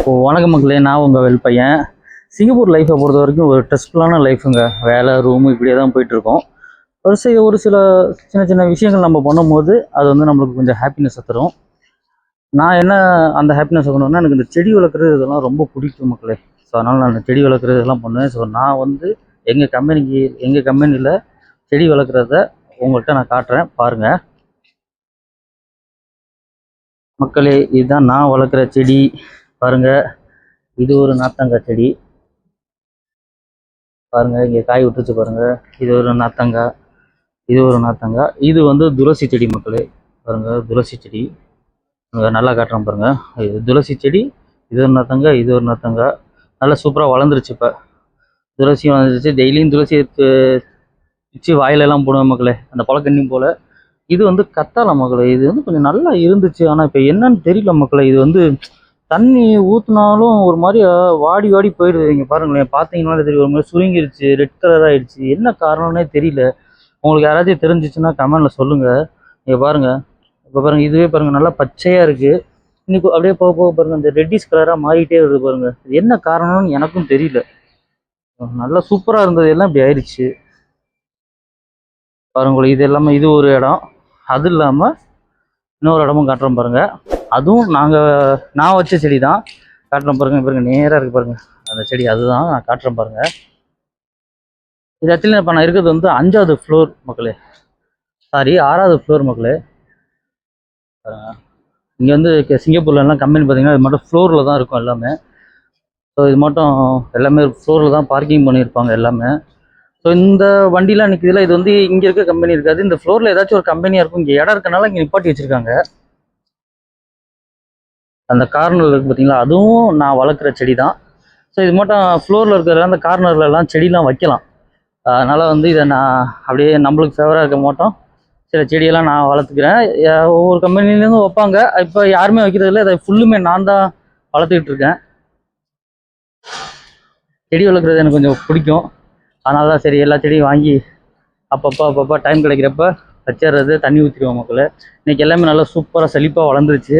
வணக்கம் மக்களே, நான் உங்கள் வெல்பையன். சிங்கப்பூர் லைஃப்பை பொறுத்த வரைக்கும் ஒரு ஸ்ட்ரெஸ்ஃபுல்லான லைஃபுங்க. வேலை ரூமு இப்படியே தான் போயிட்டுருக்கோம். ஒரு சில சின்ன சின்ன விஷயங்கள் நம்ம பண்ணும்போது அது வந்து நம்மளுக்கு கொஞ்சம் ஹாப்பினஸை தரும். நான் என்ன அந்த ஹாப்பினஸ் பண்ணணும்னா, எனக்கு இந்த செடி வளர்க்குறது இதெல்லாம் ரொம்ப பிடிக்கும் மக்களே. ஸோ அதனால் நான் செடி வளர்க்குறது இதெல்லாம் பண்ணுவேன். ஸோ நான் வந்து எங்கள் கம்பெனியில் செடி வளர்க்குறத உங்கள்கிட்ட நான் காட்டுறேன் பாருங்கள் மக்களே. இதுதான் நான் வளர்க்குற செடி பாருங்கள். இது ஒரு நாத்தங்காய் செடி பாருங்க, இங்கே காய் விட்டுருச்சு பாருங்க. இது ஒரு நாத்தங்காய், இது ஒரு நாத்தங்காய். இது வந்து துளசி செடி மக்களே. பாருங்க, துளசி செடி நல்லா காட்டுறேன் பாருங்க. இது துளசி செடி, இது ஒரு நாத்தங்காய், இது ஒரு நாத்தங்காய். நல்லா சூப்பராக வளர்ந்துருச்சு. இப்போ துளசி வளர்ந்துருச்சு. டெய்லியும் துளசி பிச்சு வாயிலெல்லாம் போடுவேன் மக்களே, அந்த பழக்கண்ணியும் போல். இது வந்து கத்தாழை மக்களே. இது வந்து கொஞ்சம் நல்லா இருந்துச்சு. ஆனால் இப்போ என்னன்னு தெரியல மக்களே. இது வந்து தண்ணி ஊற்றினாலும் ஒரு மாதிரி வாடி வாடி போயிடுது. இங்கே பாருங்களேன், பார்த்தீங்கன்னாலே தெரியும், ஒரு மாதிரி சுருங்கிருச்சு, ரெட் கலர் ஆகிடுச்சு. என்ன காரணம்னே தெரியல. உங்களுக்கு யாராச்சும் தெரிஞ்சிச்சுன்னா கமெண்டில் சொல்லுங்கள். இங்கே பாருங்கள், இப்போ பாருங்கள், இதுவே பாருங்கள் நல்லா பச்சையாக இருக்குது. இன்னைக்கு அப்படியே போக போக பாருங்கள் இந்த ரெட்டிஷ் கலராக மாறிட்டே வருது பாருங்கள். இது என்ன காரணம்னு எனக்கும் தெரியல. நல்லா சூப்பராக இருந்தது எல்லாம் இப்படி ஆயிடுச்சு பாருங்களேன். இது எல்லாமே இது ஒரு இடம். அது இல்லாமல் இன்னொரு இடமும் காட்டுறோம் பாருங்கள். அதுவும் நான் வச்ச செடி தான். காட்டுறேன் பாருங்க நேராக இருக்குது பாருங்கள் அந்த செடி. அதுதான் நான் காட்டுறேன் பாருங்கள். இது ஆக்சுவலி இப்போ நான் இருக்கிறது வந்து 5வது ஃப்ளோர் மக்களே, சாரி 6வது ஃப்ளோர் மக்களே. இங்கே வந்து சிங்கப்பூர்லலாம் கம்பெனி பார்த்தீங்கன்னா இது மட்டும் ஃப்ளோரில் தான் இருக்கும் எல்லாமே. ஸோ இது மட்டும் எல்லாமே ஃப்ளோரில் தான் பார்க்கிங் பண்ணியிருப்பாங்க எல்லாமே. ஸோ இந்த வண்டிலாம் நிற்கிதுல, இது வந்து இங்கே இருக்க கம்பெனி இருக்காது. இந்த ஃப்ளோரில் ஏதாச்சும் ஒரு கம்பெனியாக இருக்கும். இங்கே இடம் இருக்கனால இங்கே நிப்பாட்டி வச்சுருக்காங்க. அந்த கார்னரில் இருக்குது பார்த்தீங்களா, அதுவும் நான் வளர்க்குற செடி தான். ஸோ இது மட்டும் ஃப்ளோரில் இருக்கிற அந்த கார்னர்லலாம் செடிலாம் வைக்கலாம். அதனால் வந்து இதை நான் அப்படியே நம்மளுக்கு ஃபேவராக இருக்க மாட்டோம், சில செடியெல்லாம் நான் வளர்த்துக்கிறேன். ஒவ்வொரு கம்பெனிலேருந்து வைப்பாங்க. இப்போ யாருமே வைக்கிறதில்ல. இதை ஃபுல்லுமே நான் தான் வளர்த்துக்கிட்டு இருக்கேன். செடி வளர்க்குறது எனக்கு கொஞ்சம் பிடிக்கும். அதனால தான் சரி எல்லா செடியும் வாங்கி அப்பப்போ டைம் கிடைக்கிறப்ப வச்சிடுறது, தண்ணி ஊற்றிடுவோம் மக்களே. இன்றைக்கி எல்லாமே நல்லா சூப்பராக செழிப்பாக வளர்ந்துருச்சு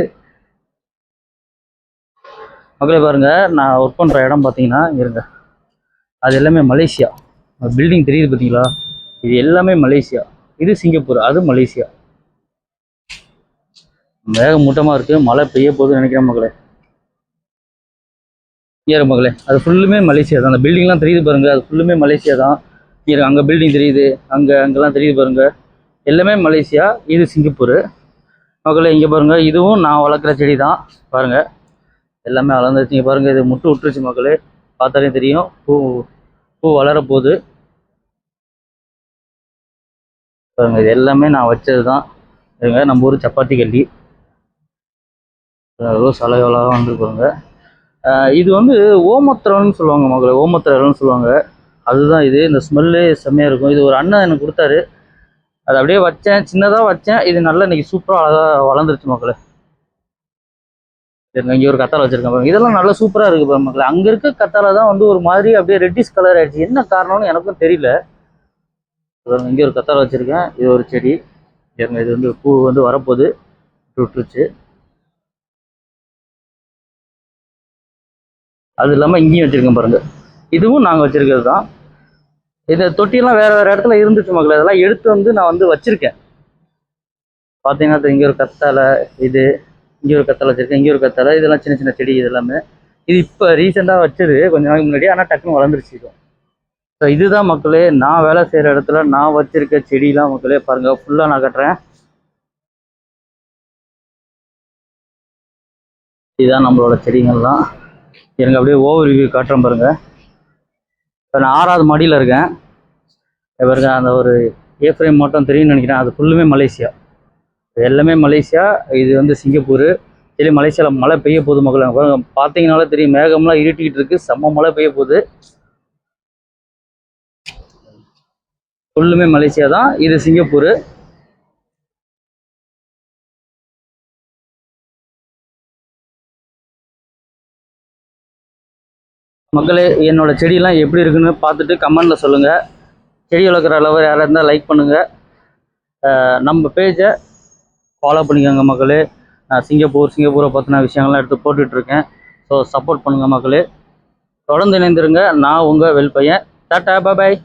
மக்களே. பாருங்கள், நான் ஒர்க் பண்ணுற இடம் பார்த்தீங்கன்னா இருங்க, அது எல்லாமே மலேசியா. பில்டிங் தெரியுது பார்த்தீங்களா, இது எல்லாமே மலேசியா. இது சிங்கப்பூர், அது மலேசியா. மேகமூட்டமாக இருக்குது, மழை பெய்ய போகுதுன்னு நினைக்கிறேன் மக்களே. ஏற மக்களே, அது ஃபுல்லுமே மலேசியா தான். அந்த பில்டிங்லாம் தெரியுது பாருங்கள், அது ஃபுல்லுமே மலேசியா தான். அங்கே பில்டிங் தெரியுது, அங்கெல்லாம் தெரியுது பாருங்கள், எல்லாமே மலேசியா. இது சிங்கப்பூர் மக்களே. இங்கே பாருங்கள், இதுவும் நான் வளர்க்குற செடி தான் பாருங்கள். எல்லாமே வளர்ந்துருச்சு பாருங்கள். இது முட்டு விட்டுருச்சு மக்களே, பார்த்தாலே தெரியும். பூ வளரப்போகுது பாருங்கள். இது எல்லாமே நான் வச்சது தான். இருங்க, நம்ம ஊர் சப்பாத்தி கல்லி ரோஸ் அழகாக வந்துருப்பாங்க. இது வந்து ஓமத்திரம்னு சொல்லுவாங்க மக்களே, ஓமத்திரம்னு சொல்லுவாங்க. அதுதான் இது. இந்த ஸ்மெல்லே செம்மையாக இருக்கும். இது ஒரு அண்ணன் எனக்கு கொடுத்தாரு. அதை அப்படியே வச்சேன், சின்னதாக வச்சேன். இது நல்லா இன்றைக்கி சூப்பராக அழகாக வளர்ந்துருச்சு மக்களே. இங்கே ஒரு கத்தாழை வச்சுருக்கேன் பாருங்க. இதெல்லாம் நல்லா சூப்பராக இருக்குது பாருங்க மக்களே. அங்கே இருக்க கத்தாழை தான் வந்து ஒரு மாதிரி அப்படியே ரெட்டிஷ் கலர் ஆகிடுச்சு. என்ன காரணம்னு எனக்கும் தெரியல. இங்கே ஒரு கத்தாழை வச்சுருக்கேன். இது ஒரு செடி. இது வந்து பூ வந்து வரப்போகுது, விட்டுருச்சு. அது இல்லாமல் இங்கேயும் வச்சுருக்கேன் பாருங்கள். இதுவும் நாங்கள் வச்சுருக்கிறது தான். இந்த தொட்டியெல்லாம் வேறு இடத்துல இருந்துச்சு மக்களே. அதெல்லாம் எடுத்து வந்து நான் வந்து வச்சுருக்கேன். பார்த்தீங்கன்னா இங்கே ஒரு கத்தாழை, இது இங்கே ஒரு கத்தாழை வச்சுருக்கேன், இங்கே ஒரு கத்தாழை. இதெல்லாம் சின்ன சின்ன செடி. இது எல்லாமே இது இப்போ ரீசெண்டாக வச்சது, கொஞ்சம் நாளைக்கு முன்னாடி. ஆனால் டக்குன்னு வளர்ந்துருச்சு. ஸோ இதுதான் மக்களே நான் வேலை செய்கிற இடத்துல நான் வச்சுருக்க செடியெலாம் மக்களே. பாருங்கள், ஃபுல்லாக நான் கட்டுறேன். இதுதான் நம்மளோட செடிங்கள்லாம். எனக்கு அப்படியே ஓவர் வியூ காட்டுறேன் பாருங்கள். இப்போ நான் 6வது மாடியில் இருக்கேன் பாருங்க. அந்த ஒரு ஏஃப்ரேம் மட்டும் தெரியும்னு நினைக்கிறேன். அது ஃபுல்லுமே மலேசியா, எல்லாமே மலேசியா. இது வந்து சிங்கப்பூர். சரி, மலேசியாவில் மழை பெய்ய போகுது மக்கள். பார்த்தீங்கன்னாலே தெரியும், மேகம்லாம் இருட்டிக்கிட்டு இருக்குது, செம்ம மழை பெய்ய போகுது. ஃபுல்லுமே மலேசியா தான். இது சிங்கப்பூர் மக்களே. என்னோட செடியெல்லாம் எப்படி இருக்குன்னு பார்த்துட்டு கமெண்டில் சொல்லுங்கள். செடி வளர்க்குற அளவு யாராக இருந்தால் லைக் பண்ணுங்கள். நம்ம பேஜை ஃபாலோ பண்ணிக்கோங்க மக்களே. நான் சிங்கப்பூரை பற்றின விஷயங்கள்லாம் எடுத்து போட்டுட்ருக்கேன். ஸோ சப்போர்ட் பண்ணுங்கள் மக்களே, தொடர்ந்து இணைந்திருங்க. நான் உங்கள் வெல் பையன். டாட்டா பாய்.